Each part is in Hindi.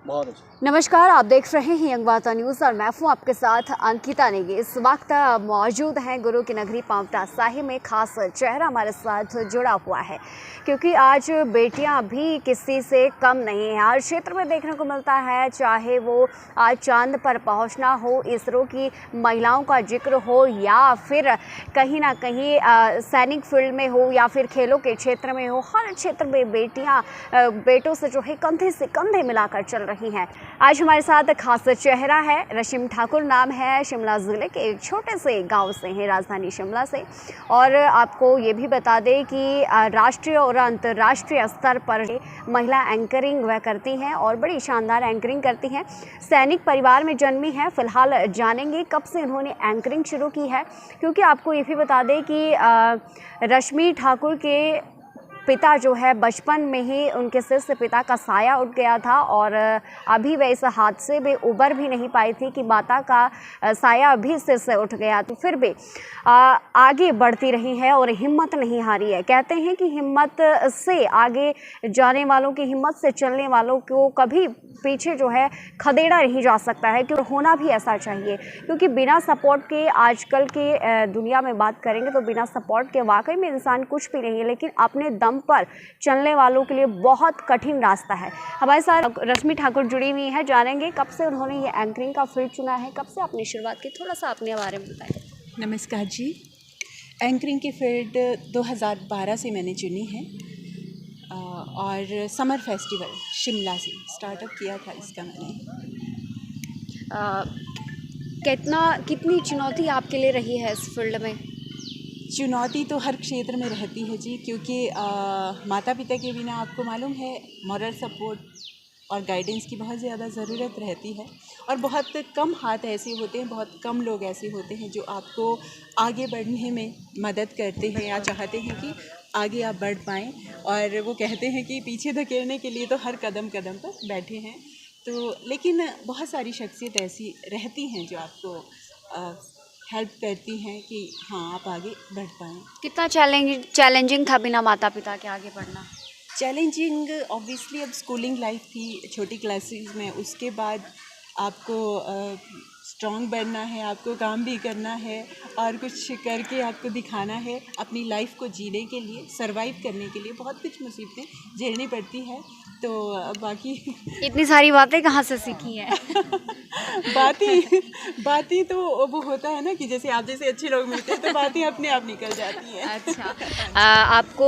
बहुत अच्छा। नमस्कार, आप देख रहे हैं यंग वार्ता न्यूज़ और मैं हूँ आपके साथ अंकिता नेगी। इस वक्त मौजूद हैं गुरु की नगरी पांवटा साहिब में। खास चेहरा हमारे साथ जुड़ा हुआ है क्योंकि आज बेटियां भी किसी से कम नहीं हैं। हर क्षेत्र में देखने को मिलता है, चाहे वो आज चांद पर पहुंचना हो, इसरो की महिलाओं का जिक्र हो, या फिर कहीं ना कहीं सैनिक फील्ड में हो, या फिर खेलों के क्षेत्र में हो। हर क्षेत्र में बेटियां बेटों से जो है कंधे से कंधे मिलाकर चल रही हैं। आज हमारे साथ खास चेहरा है, रश्मि ठाकुर नाम है, शिमला ज़िले के एक छोटे से गांव से हैं, राजधानी शिमला से। और आपको ये भी बता दें कि राष्ट्रीय और अंतर्राष्ट्रीय स्तर पर महिला एंकरिंग वह करती हैं और बड़ी शानदार एंकरिंग करती हैं। सैनिक परिवार में जन्मी हैं। फिलहाल जानेंगे कब से उन्होंने एंकरिंग शुरू की है, क्योंकि आपको ये भी बता दें कि रश्मि ठाकुर के पिता जो है बचपन में ही उनके सिर से पिता का साया उठ गया था और अभी वह इस हादसे में उबर भी नहीं पाई थी कि माता का साया अभी सिर से उठ गया। तो फिर भी आगे बढ़ती रही है और हिम्मत नहीं हारी है। कहते हैं कि हिम्मत से आगे जाने वालों की, हिम्मत से चलने वालों को कभी पीछे जो है खदेड़ा नहीं जा सकता है, क्योंकि होना भी ऐसा चाहिए। क्योंकि बिना सपोर्ट के आजकल के दुनिया में बात करेंगे तो बिना सपोर्ट के वाकई में इंसान कुछ भी नहीं है, लेकिन अपने दम पर चलने वालों के लिए बहुत कठिन रास्ता है। हमारे साथ रश्मि ठाकुर जुड़ी हुई है, जानेंगे कब से उन्होंने ये एंकरिंग का फील्ड चुना है, कब से आपने शुरुआत की, थोड़ा सा अपने बारे में बताएं। नमस्कार जी। एंकरिंग की फील्ड 2012 से मैंने चुनी है और समर फेस्टिवल शिमला से स्टार्टअप किया था इसका मैंने। कितनी चुनौती आपके लिए रही है इस फील्ड में? चुनौती तो हर क्षेत्र में रहती है जी, क्योंकि माता पिता के बिना आपको मालूम है मॉरल सपोर्ट और गाइडेंस की बहुत ज़्यादा ज़रूरत रहती है। और बहुत कम हाथ ऐसे होते हैं, बहुत कम लोग ऐसे होते हैं जो आपको आगे बढ़ने में मदद करते हैं या चाहते हैं कि आगे आप बढ़ पाएँ। और वो कहते हैं कि पीछे धकेलने के लिए तो हर कदम कदम पर बैठे हैं। तो लेकिन बहुत सारी शख्सियत ऐसी रहती हैं जो आपको हेल्प करती हैं कि हाँ आप आगे बढ़ पाएँ। कितना चैलेंजिंग था बिना माता पिता के आगे बढ़ना? चैलेंजिंग ऑब्वियसली अब स्कूलिंग लाइफ थी छोटी क्लासेस में, उसके बाद आपको स्ट्रॉन्ग बनना है, आपको काम भी करना है और कुछ करके आपको दिखाना है। अपनी लाइफ को जीने के लिए, सरवाइव करने के लिए बहुत कुछ मुसीबतें झेलनी पड़ती है। तो बाकी इतनी सारी बातें कहाँ से सीखी हैं? बातें तो वो होता है ना कि जैसे आप जैसे अच्छे लोग मिलते हैं तो बातें अपने आप निकल जाती हैं। अच्छा,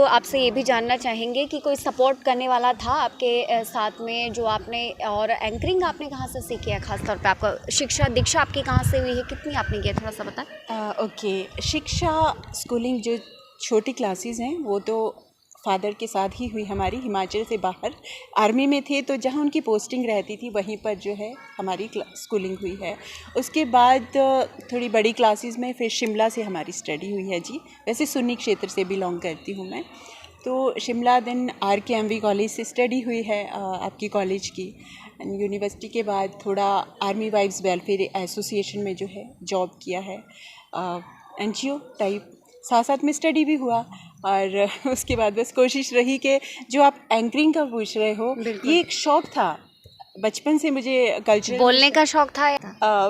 आपसे ये भी जानना चाहेंगे कि कोई सपोर्ट करने वाला था आपके साथ में जो आपने, और एंकरिंग आपने कहाँ से सीखी है? खासतौर पे आपका शिक्षा दीक्षा आपकी कहाँ से हुई है, कितनी आपने की, थोड़ा सा बताएं। ओके, शिक्षा स्कूलिंग जो छोटी क्लासेस हैं वो तो फादर के साथ ही हुई हमारी। हिमाचल से बाहर आर्मी में थे तो जहाँ उनकी पोस्टिंग रहती थी वहीं पर जो है हमारी स्कूलिंग हुई है। उसके बाद थोड़ी बड़ी क्लासेस में फिर शिमला से हमारी स्टडी हुई है जी। वैसे सुन्नी क्षेत्र से बिलोंग करती हूँ मैं, तो शिमला देन RKMV कॉलेज से स्टडी हुई है आपकी कॉलेज की। एंड यूनिवर्सिटी के बाद थोड़ा आर्मी वाइफ्स वेलफेयर एसोसिएशन में जो है जॉब किया है, NGO टाइप, साथ साथ में स्टडी भी हुआ। और उसके बाद बस कोशिश रही कि जो आप एंकरिंग का पूछ रहे हो, ये एक शौक़ था बचपन से मुझे। कल्चरल बोलने का शौक था?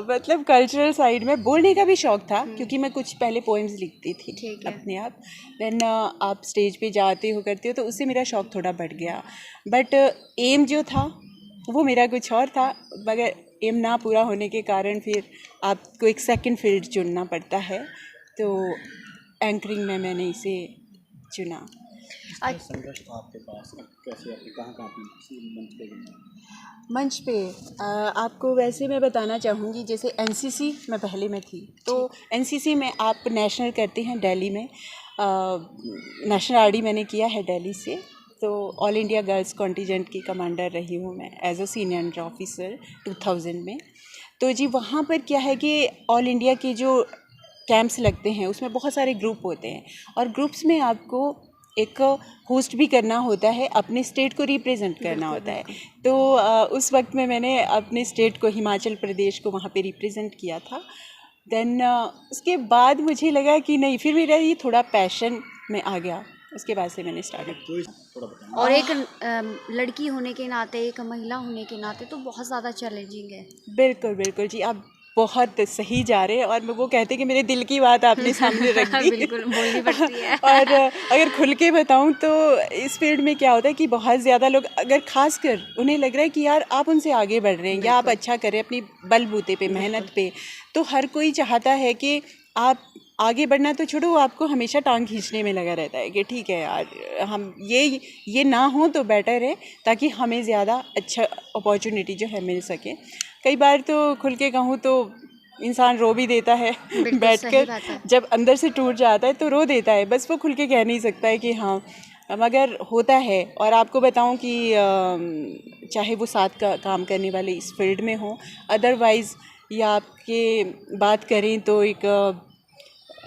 मतलब कल्चरल साइड में बोलने का भी शौक़ था, क्योंकि मैं कुछ पहले पोएम्स लिखती थी अपने आप। देन आप स्टेज पे जाते हो करते हो तो उससे मेरा शौक़ थोड़ा बढ़ गया। बट एम जो था वो मेरा कुछ और था, मगर एम ना पूरा होने के कारण फिर आपको एक सेकंड फील्ड चुनना पड़ता है। तो एंकरिंग में मैंने इसे चुना। संघर्ष था आपके पास, कैसे आपने कहाँ मंच पे गए? मंच पे आपको वैसे मैं बताना चाहूँगी, जैसे NCC में पहले में थी, तो NCC में आप नेशनल करते हैं दिल्ली में। नेशनल RD मैंने किया है दिल्ली से, तो ऑल इंडिया गर्ल्स कॉन्टिजेंट की कमांडर रही हूँ मैं एज अ सीनियर ऑफिसर 2000 में। तो जी वहाँ पर क्या है कि ऑल इंडिया के जो कैंप्स लगते हैं उसमें बहुत सारे ग्रुप होते हैं और ग्रुप्स में आपको एक होस्ट भी करना होता है, अपने स्टेट को रिप्रेजेंट करना होता है। तो उस वक्त में मैंने अपने स्टेट को, हिमाचल प्रदेश को वहाँ पे रिप्रेजेंट किया था। देन उसके बाद मुझे लगा कि नहीं, फिर मेरा ये थोड़ा पैशन में आ गया उसके बाद से मैंने स्टार्ट किया। थोड़ा बताएं। और एक लड़की होने के नाते, एक महिला होने के नाते तो बहुत ज़्यादा चैलेंजिंग है। बिल्कुल बिल्कुल जी, आप बहुत सही जा रहे हैं और मैं वो कहते हैं कि मेरे दिल की बात आपने सामने रख दी। बिल्कुल बोलनी पड़ती है। और अगर खुल के बताऊं तो इस फील्ड में क्या होता है कि बहुत ज़्यादा लोग, अगर खासकर उन्हें लग रहा है कि यार आप उनसे आगे बढ़ रहे हैं या आप अच्छा कर रहे हैं अपनी बलबूते पे, मेहनत पे, तो हर कोई चाहता है कि आप आगे बढ़ना तो छोड़ो, वो आपको हमेशा टांग खींचने में लगा रहता है कि ठीक है यार हम ये ना हो तो बेटर है, ताकि हमें ज़्यादा अच्छा अपॉर्चुनिटी जो है मिल सके। कई बार तो खुल के कहूँ तो इंसान रो भी देता है बैठकर, जब अंदर से टूट जाता है तो रो देता है, बस वो खुल के कह नहीं सकता है कि हाँ, मगर होता है। और आपको बताऊं कि चाहे वो साथ का काम करने वाले इस फील्ड में हों, अदरवाइज़ या आपके बात करें तो एक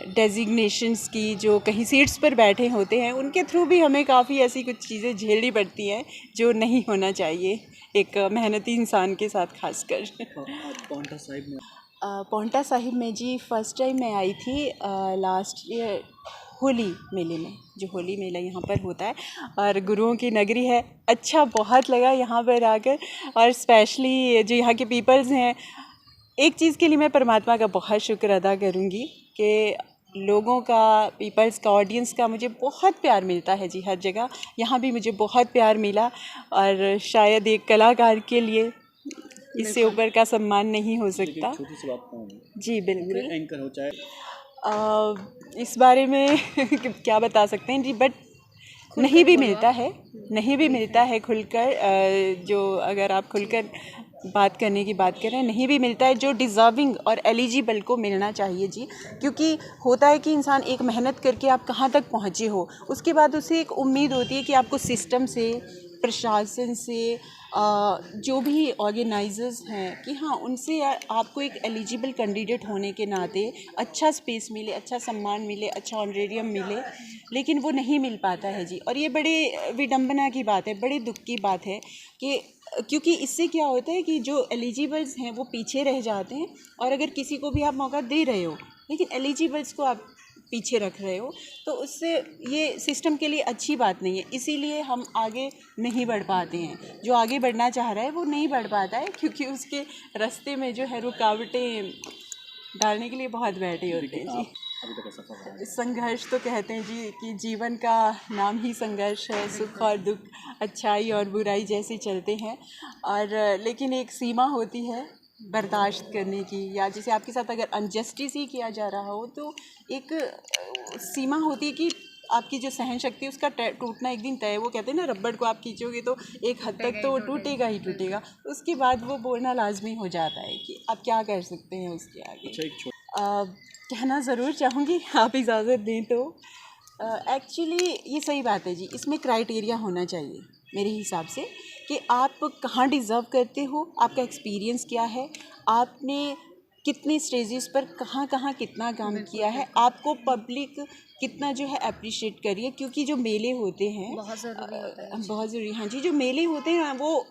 डेजिग्नेशंस की जो कहीं सीट्स पर बैठे होते हैं, उनके थ्रू भी हमें काफ़ी ऐसी कुछ चीज़ें झेलनी पड़ती हैं जो नहीं होना चाहिए एक मेहनती इंसान के साथ खासकर। पाउंटा साहिब में पाउंटा साहिब में जी फर्स्ट टाइम मैं आई थी लास्ट ईयर होली मेले में, जो होली मेला यहाँ पर होता है और गुरुओं की नगरी है। अच्छा बहुत लगा यहाँ पर आकर, और स्पेशली जो यहाँ के पीपल्स हैं, एक चीज़ के लिए मैं परमात्मा का बहुत शुक्र अदा करूँगी कि लोगों का, पीपल्स का, ऑडियंस का मुझे बहुत प्यार मिलता है जी हर जगह। यहाँ भी मुझे बहुत प्यार मिला और शायद एक कलाकार के लिए इससे ऊपर का सम्मान नहीं हो सकता। छोटी सी बात कहूँ जी बिल्कुल, एंकर हो चाहे इस बारे में क्या बता सकते हैं जी, बट नहीं भी मिलता है खुलकर, जो अगर आप खुलकर बात करने की बात करें, नहीं भी मिलता है जो डिज़र्विंग और एलिजिबल को मिलना चाहिए जी। क्योंकि होता है कि इंसान एक मेहनत करके आप कहाँ तक पहुँचे हो, उसके बाद उसे एक उम्मीद होती है कि आपको सिस्टम से, प्रशासन से, जो भी ऑर्गेनाइजर्स हैं कि हाँ उनसे आपको एक एलिजिबल कैंडिडेट होने के नाते अच्छा स्पेस मिले, अच्छा सम्मान मिले, अच्छा ऑनरेरियम मिले, लेकिन वो नहीं मिल पाता है जी। और ये बड़े विडंबना की बात है, बड़े दुख की बात है कि क्योंकि इससे क्या होता है कि जो एलिजिबल्स हैं वो पीछे रह जाते हैं, और अगर किसी को भी आप मौका दे रहे हो लेकिन एलिजिबल्स को आप पीछे रख रहे हो, तो उससे ये सिस्टम के लिए अच्छी बात नहीं है। इसीलिए हम आगे नहीं बढ़ पाते हैं। जो आगे बढ़ना चाह रहा है वो नहीं बढ़ पाता है, क्योंकि उसके रास्ते में जो है रुकावटें डालने के लिए बहुत बैठे होते हैं जी। अभी तक ऐसा सफर है। संघर्ष तो कहते हैं जी कि जीवन का नाम ही संघर्ष है, सुख और दुख, अच्छाई और बुराई जैसे चलते हैं, और लेकिन एक सीमा होती है बर्दाश्त करने की, या जैसे आपके साथ अगर अनजस्टिस ही किया जा रहा हो तो एक सीमा होती है कि आपकी जो सहन शक्ति उसका टूटना एक दिन तय है। वो कहते हैं ना, रबड़ को आप खींचोगे तो एक हद तक तो वो टूटेगा ही टूटेगा, उसके बाद वो बोलना लाजमी हो जाता है कि आप क्या कर सकते हैं उसके आगे। अच्छा, एक कहना ज़रूर चाहूँगी, आप इजाज़त दें तो। एक्चुअली ये सही बात है जी, इसमें क्राइटेरिया होना चाहिए मेरे हिसाब से कि आप कहाँ डिज़र्व करते हो, आपका एक्सपीरियंस क्या है, आपने कितने स्टेजेस पर कहाँ कहाँ कितना काम किया है, आपको पब्लिक कितना जो है अप्रिशिएट करिए। क्योंकि जो मेले होते हैं बहुत ज़रूरी होता है। बहुत ज़रूरी, हाँ जी, जो मेले होते हैं वो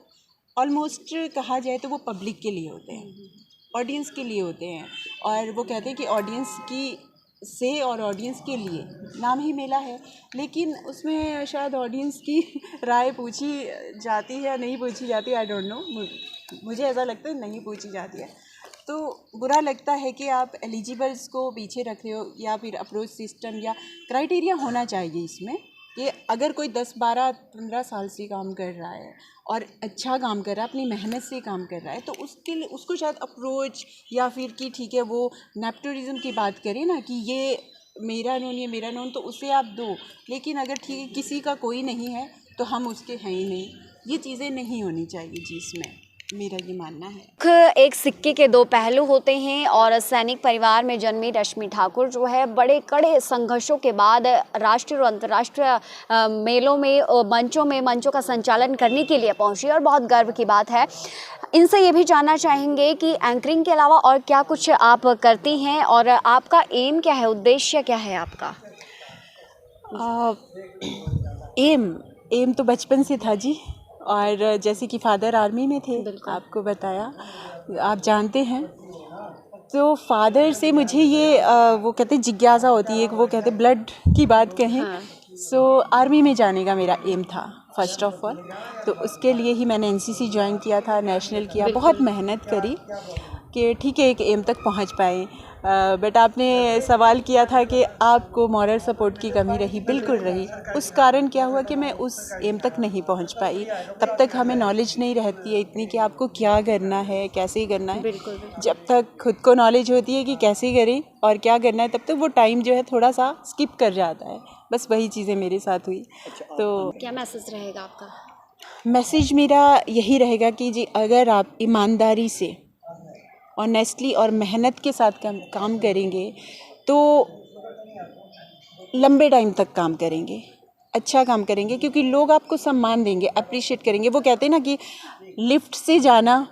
ऑलमोस्ट कहा जाए तो वो पब्लिक के लिए होते हैं, ऑडियंस के लिए होते हैं। और वो कहते हैं कि ऑडियंस की से और ऑडियंस के लिए नाम ही मेला है, लेकिन उसमें शायद ऑडियंस की राय पूछी जाती है या नहीं पूछी जाती है, आई डोंट नो, मुझे ऐसा लगता है नहीं पूछी जाती है। तो बुरा लगता है कि आप एलिजिबल्स को पीछे रख रहे हो, या फिर अप्रोच सिस्टम या क्राइटेरिया होना चाहिए इसमें कि अगर कोई 10, 12, 15 साल से काम कर रहा है और अच्छा काम कर रहा है, अपनी मेहनत से काम कर रहा है, तो उसके लिए उसको शायद अप्रोच, या फिर कि ठीक है वो नेपोटिज्म की बात करें ना कि ये मेरा नोन, ये मेरा नोन, तो उसे आप दो। लेकिन अगर ठीक है किसी का कोई नहीं है तो हम उसके हैं ही नहीं, ये चीज़ें नहीं होनी चाहिए जी, इसमें मेरा ये मानना है। एक सिक्के के दो पहलू होते हैं, और सैनिक परिवार में जन्मी रश्मि ठाकुर जो है बड़े कड़े संघर्षों के बाद राष्ट्रीय और अंतर्राष्ट्रीय मेलों में, मंचों का संचालन करने के लिए पहुंची, और बहुत गर्व की बात है। इनसे ये भी जानना चाहेंगे कि एंकरिंग के अलावा और क्या कुछ आप करती हैं, और आपका एम क्या है, उद्देश्य क्या है आपका? एम तो बचपन से था जी, और जैसे कि फादर आर्मी में थे, आपको बताया, आप जानते हैं, तो फादर से मुझे ये वो कहते हैं जिज्ञासा होती है, वो कहते ब्लड की बात कहें, सो आर्मी में जाने का मेरा एम था फर्स्ट ऑफ ऑल। तो उसके लिए ही मैंने एनसीसी ज्वाइन किया था, नेशनल किया, बहुत मेहनत करी कि ठीक है एक एम तक पहुंच पाए। बट आपने सवाल किया था कि आपको मॉरल सपोर्ट की कमी रही, बिल्कुल रही। उस कारण क्या हुआ कि मैं उस एम तक नहीं पहुंच पाई। तब तक हमें नॉलेज नहीं रहती है इतनी कि आपको क्या करना है, कैसे करना है। जब तक खुद को नॉलेज होती है कि कैसे करें और क्या करना है, तब तक वो टाइम जो है थोड़ा सा स्किप कर जाता है। बस वही चीज़ें मेरे साथ हुई। तो क्या मैसेज रहेगा आपका? मैसेज मेरा यही रहेगा कि जी अगर आप ईमानदारी से, ऑनेस्टली और मेहनत के साथ काम करेंगे तो लंबे टाइम तक काम करेंगे, अच्छा काम करेंगे, क्योंकि लोग आपको सम्मान देंगे, अप्रिशिएट करेंगे। वो कहते हैं ना कि लिफ्ट से जाना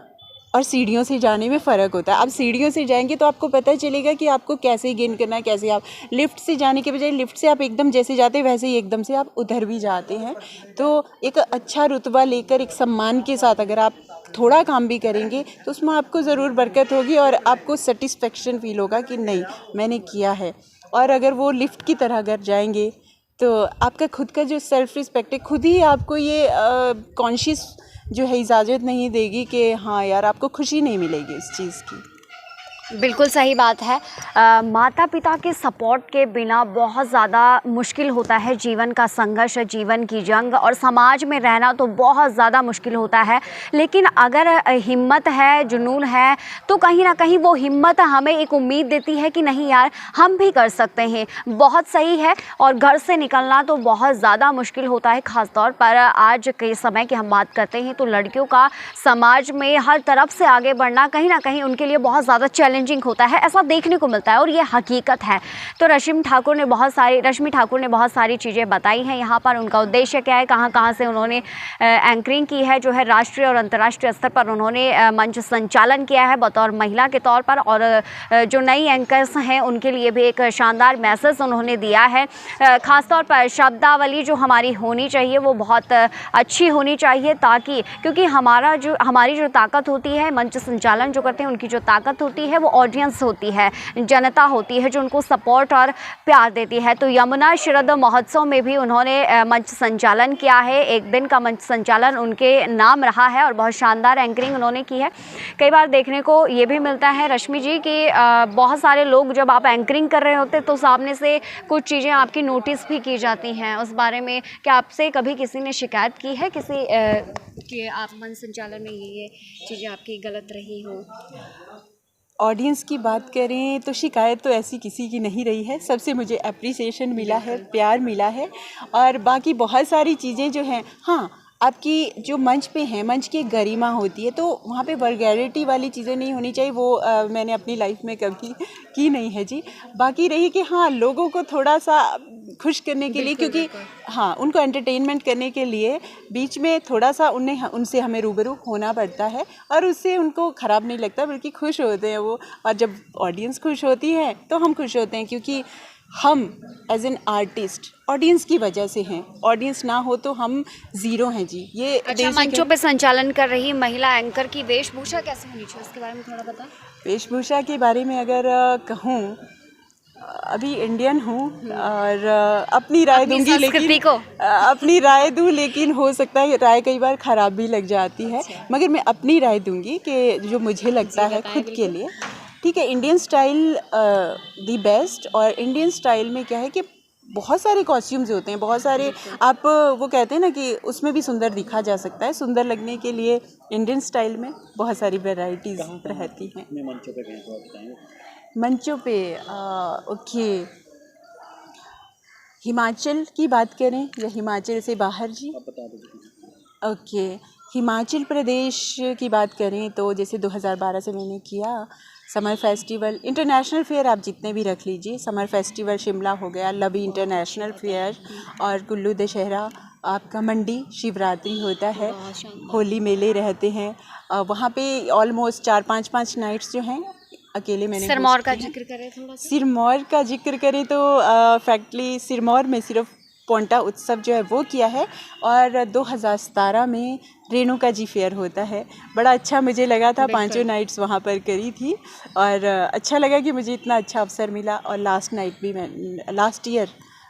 और सीढ़ियों से जाने में फ़र्क होता है। आप सीढ़ियों से जाएंगे तो आपको पता चलेगा कि आपको कैसे गेन करना है, कैसे आप लिफ्ट से जाने के बजाय लिफ्ट से आप एकदम जैसे जाते हैं वैसे ही एकदम से आप उधर भी जाते हैं। तो एक अच्छा रुतबा लेकर एक सम्मान के साथ अगर आप थोड़ा काम भी करेंगे तो उसमें आपको ज़रूर बरकत होगी और आपको सेटिस्फेक्शन फील होगा कि नहीं मैंने किया है। और अगर वो लिफ्ट की तरह अगर जाएंगे तो आपका खुद का जो सेल्फ रिस्पेक्ट है, खुद ही आपको ये कॉन्शियस जो है इजाज़त नहीं देगी कि हाँ यार आपको खुशी नहीं मिलेगी इस चीज़ की। बिल्कुल सही बात है। माता पिता के सपोर्ट के बिना बहुत ज़्यादा मुश्किल होता है जीवन का संघर्ष, जीवन की जंग, और समाज में रहना तो बहुत ज़्यादा मुश्किल होता है। लेकिन अगर हिम्मत है, जुनून है, तो कहीं ना कहीं वो हिम्मत हमें एक उम्मीद देती है कि नहीं यार हम भी कर सकते हैं। बहुत सही है। और घर से निकलना तो बहुत ज़्यादा मुश्किल होता है, ख़ास तौर पर आज के समय की हम बात करते हैं तो लड़कियों का समाज में हर तरफ से आगे बढ़ना कहीं ना कहीं उनके लिए बहुत ज़्यादा चैलेंजिंग होता है, ऐसा देखने को मिलता है और ये हकीकत है। तो रश्मि ठाकुर ने बहुत सारी चीज़ें बताई हैं यहाँ पर। उनका उद्देश्य क्या है, कहाँ से उन्होंने एंकरिंग की है, जो है राष्ट्रीय और अंतर्राष्ट्रीय स्तर पर उन्होंने मंच संचालन किया है बतौर महिला के तौर पर, और जो नई एंकर्स हैं उनके लिए भी एक शानदार मैसेज उन्होंने दिया है। ख़ासतौर पर शब्दावली जो हमारी होनी चाहिए वो बहुत अच्छी होनी चाहिए, ताकि क्योंकि हमारी जो ताकत होती है, मंच संचालन जो करते हैं उनकी जो ताकत होती है वो ऑडियंस होती है, जनता होती है जो उनको सपोर्ट और प्यार देती है। तो यमुना शरद महोत्सव में भी उन्होंने मंच संचालन किया है, एक दिन का मंच संचालन उनके नाम रहा है और बहुत शानदार एंकरिंग उन्होंने की है। कई बार देखने को ये भी मिलता है रश्मि जी कि बहुत सारे लोग जब आप एंकरिंग कर रहे होते तो सामने से कुछ चीज़ें आपकी नोटिस भी की जाती हैं। उस बारे में क्या आपसे कभी किसी ने शिकायत की है कि आप मंच संचालन में ये चीज़ें आपकी गलत रही हो? ऑडियंस की बात करें तो शिकायत तो ऐसी किसी की नहीं रही है। सबसे मुझे अप्रिसिएशन मिला है, प्यार मिला है, और बाकी बहुत सारी चीज़ें जो हैं, हाँ आपकी जो मंच पे हैं, मंच की गरिमा होती है, तो वहाँ पे वल्गैरिटी वाली चीज़ें नहीं होनी चाहिए। वो मैंने अपनी लाइफ में कभी की नहीं है जी। बाकी रही कि हाँ लोगों को थोड़ा सा खुश करने के लिए, क्योंकि हाँ उनको एंटरटेनमेंट करने के लिए बीच में थोड़ा सा उनसे हमें रूबरू होना पड़ता है, और उससे उनको ख़राब नहीं लगता बल्कि खुश होते हैं वो। और जब ऑडियंस खुश होती है तो हम खुश होते हैं, क्योंकि हम एज एन आर्टिस्ट ऑडियंस की वजह से हैं। ऑडियंस ना हो तो हम ज़ीरो हैं जी। ये अच्छा, मंचों पे संचालन कर रही महिला एंकर की वेशभूषा कैसे होनी चाहिए, उसके बारे में थोड़ा बताएं। वेशभूषा के बारे में अगर कहूँ, अभी इंडियन हूँ और अपनी राय दूंगी, लेकिन अपनी राय दूँ, लेकिन हो सकता है राय कई बार ख़राब भी लग जाती है। मगर मैं अपनी राय दूंगी कि जो मुझे लगता है खुद के लिए ठीक है। Indian style the best. और इंडियन स्टाइल में क्या है कि बहुत सारे कॉस्ट्यूम्स होते हैं, बहुत सारे आप वो कहते हैं ना कि उसमें भी सुंदर दिखा जा सकता है। सुंदर लगने के लिए इंडियन स्टाइल में बहुत सारी वैरायटीज़ रहती हैं। मंचों पे गए तो आप बताएंगे? मंचों पे ओके, हिमाचल की बात करें या हिमाचल से बाहर जी? आप बता दीजिए। ओके, हिमाचल प्रदेश की बात करें तो जैसे 2012 से मैंने किया समर फेस्टिवल, इंटरनेशनल फेयर आप जितने भी रख लीजिए। समर फेस्टिवल शिमला हो गया, लवी इंटरनेशनल फेयर, और कुल्लू दशहरा, आपका मंडी शिवरात्रि होता है, होली मेले रहते हैं वहाँ पे। ऑलमोस्ट 4-5 नाइट्स जो हैं अकेले मैंने। सिरमौर का जिक्र करें थोड़ा सा। सिरमौर का जिक्र करें तो फैक्टली सिरमौर में सिर्फ पोंटा उत्सव जो है वो किया है, और 2017 में रेणुका जी फेयर होता है। बड़ा अच्छा मुझे लगा था, 5 नाइट्स वहाँ पर करी थी, और अच्छा लगा कि मुझे इतना अच्छा अवसर मिला। और लास्ट ईयर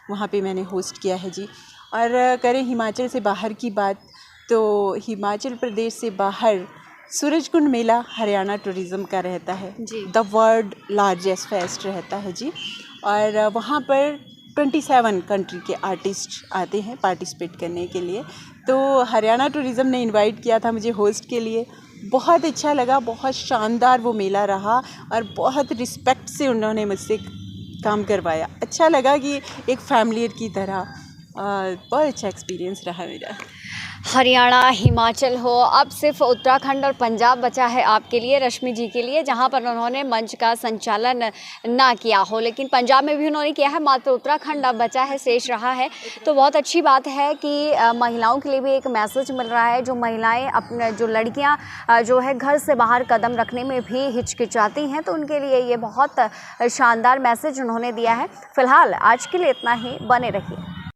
वहाँ पे मैंने होस्ट किया है जी। और करें हिमाचल से बाहर की बात, तो हिमाचल प्रदेश से बाहर सूरजकुंड मेला हरियाणा टूरिज़्म का रहता है जी। द वर्ल्ड लार्जेस्ट फेस्ट रहता है जी। और वहाँ पर 27 कंट्री के आर्टिस्ट आते हैं पार्टिसिपेट करने के लिए। तो हरियाणा टूरिज़्म ने इनवाइट किया था मुझे होस्ट के लिए। बहुत अच्छा लगा, बहुत शानदार वो मेला रहा और बहुत रिस्पेक्ट से उन्होंने मुझसे काम करवाया। अच्छा लगा कि एक फैमिली की तरह। बहुत अच्छा एक्सपीरियंस रहा मेरा। हरियाणा, हिमाचल हो, अब सिर्फ उत्तराखंड और पंजाब बचा है आपके लिए, रश्मि जी के लिए, जहां पर उन्होंने मंच का संचालन ना किया हो, लेकिन पंजाब में भी उन्होंने किया है, मात्र उत्तराखंड अब बचा है, शेष रहा है। तो बहुत अच्छी बात है कि महिलाओं के लिए भी एक मैसेज मिल रहा है। जो महिलाएं अपने, जो लड़कियां जो है घर से बाहर कदम रखने में भी हिचकिचाती हैं, तो उनके लिए ये बहुत शानदार मैसेज उन्होंने दिया है। फिलहाल आज के लिए इतना ही, बने रहिए।